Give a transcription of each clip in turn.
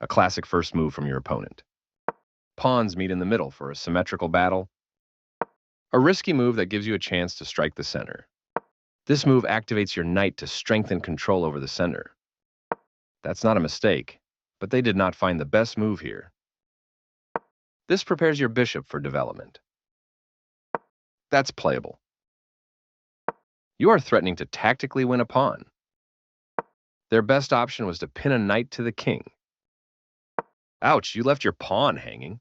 a classic first move from your opponent. Pawns meet in the middle for a symmetrical battle, a risky move that gives you a chance to strike the center. This move activates your knight to strengthen control over the center. That's not a mistake, but they did not find the best move here. This prepares your bishop for development. That's playable. You are threatening to tactically win a pawn. Their best option was to pin a knight to the king. Ouch, you left your pawn hanging.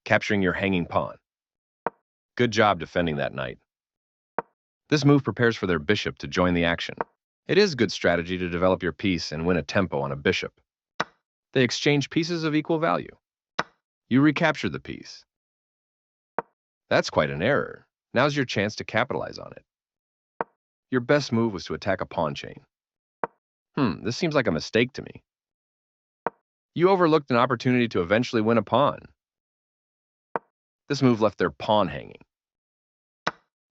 Capturing your hanging pawn. Good job defending that knight. This move prepares for their bishop to join the action. It is good strategy to develop your piece and win a tempo on a bishop. They exchange pieces of equal value. You recapture the piece. That's quite an error. Now's your chance to capitalize on it. Your best move was to attack a pawn chain. This seems like a mistake to me. You overlooked an opportunity to eventually win a pawn. This move left their pawn hanging.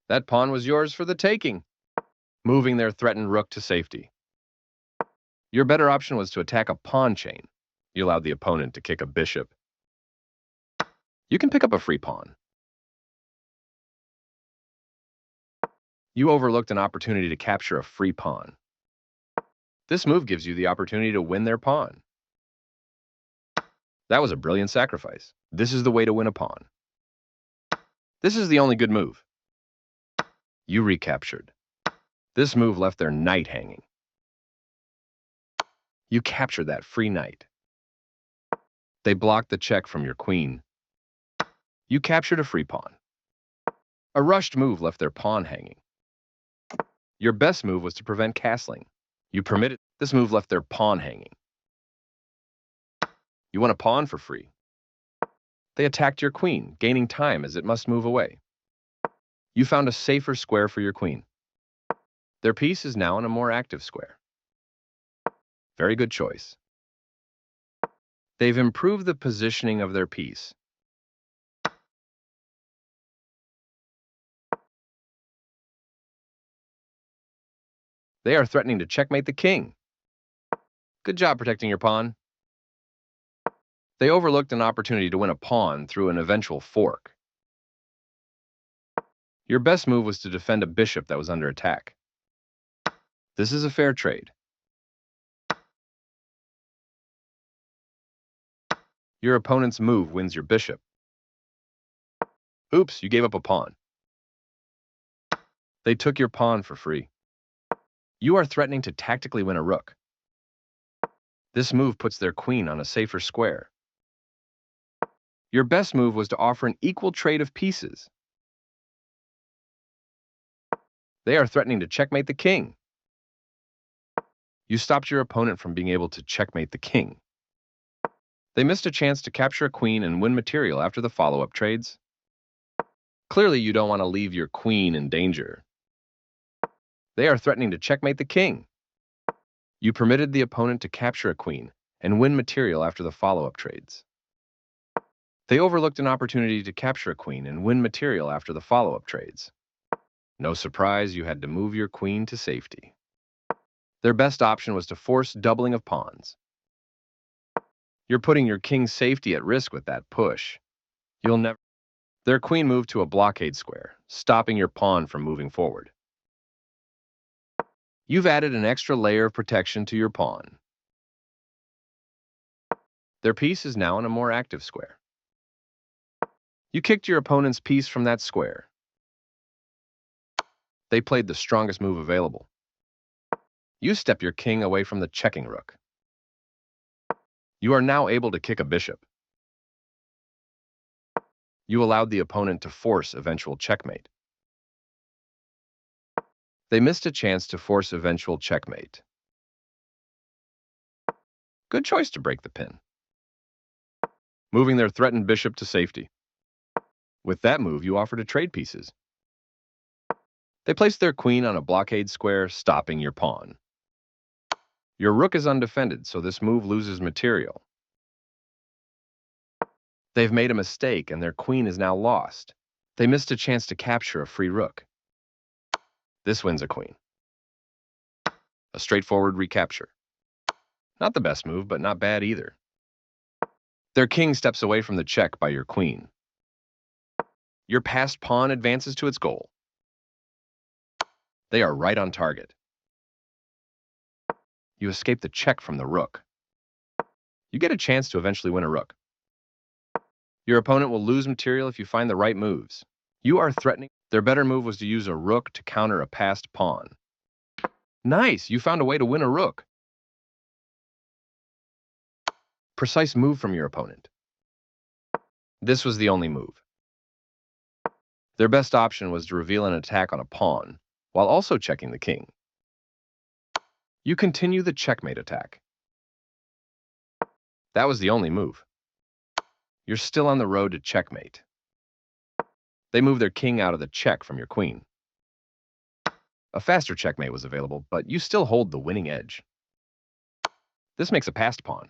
That pawn was yours for the taking, moving their threatened rook to safety. Your better option was to attack a pawn chain. You allowed the opponent to kick a bishop. You can pick up a free pawn. You overlooked an opportunity to capture a free pawn. This move gives you the opportunity to win their pawn. That was a brilliant sacrifice. This is the way to win a pawn. This is the only good move. You recaptured. This move left their knight hanging. You captured that free knight. They blocked the check from your queen. You captured a free pawn. A rushed move left their pawn hanging. Your best move was to prevent castling. You permitted. This move left their pawn hanging. You won a pawn for free. They attacked your queen, gaining time as it must move away. You found a safer square for your queen. Their piece is now in a more active square. Very good choice. They've improved the positioning of their piece. They are threatening to checkmate the king. Good job protecting your pawn. They overlooked an opportunity to win a pawn through an eventual fork. Your best move was to defend a bishop that was under attack. This is a fair trade. Your opponent's move wins your bishop. Oops, you gave up a pawn. They took your pawn for free. You are threatening to tactically win a rook. This move puts their queen on a safer square. Your best move was to offer an equal trade of pieces. They are threatening to checkmate the king. You stopped your opponent from being able to checkmate the king. They missed a chance to capture a queen and win material after the follow-up trades. Clearly, you don't want to leave your queen in danger. They are threatening to checkmate the king. You permitted the opponent to capture a queen and win material after the follow-up trades. They overlooked an opportunity to capture a queen and win material after the follow-up trades. No surprise, you had to move your queen to safety. Their best option was to force doubling of pawns. You're putting your king's safety at risk with that push. Their queen moved to a blockade square, stopping your pawn from moving forward. You've added an extra layer of protection to your pawn. Their piece is now in a more active square. You kicked your opponent's piece from that square. They played the strongest move available. You step your king away from the checking rook. You are now able to kick a bishop. You allowed the opponent to force eventual checkmate. They missed a chance to force eventual checkmate. Good choice to break the pin, moving their threatened bishop to safety. With that move, you offer to trade pieces. They placed their queen on a blockade square, stopping your pawn. Your rook is undefended, so this move loses material. They've made a mistake, and their queen is now lost. They missed a chance to capture a free rook. This wins a queen. A straightforward recapture. Not the best move, but not bad either. Their king steps away from the check by your queen. Your passed pawn advances to its goal. They are right on target. You escape the check from the rook. You get a chance to eventually win a rook. Your opponent will lose material if you find the right moves. You are threatening. Their better move was to use a rook to counter a passed pawn. Nice, you found a way to win a rook. Precise move from your opponent. This was the only move. Their best option was to reveal an attack on a pawn, while also checking the king. You continue the checkmate attack. That was the only move. You're still on the road to checkmate. They move their king out of the check from your queen. A faster checkmate was available, but you still hold the winning edge. This makes a passed pawn.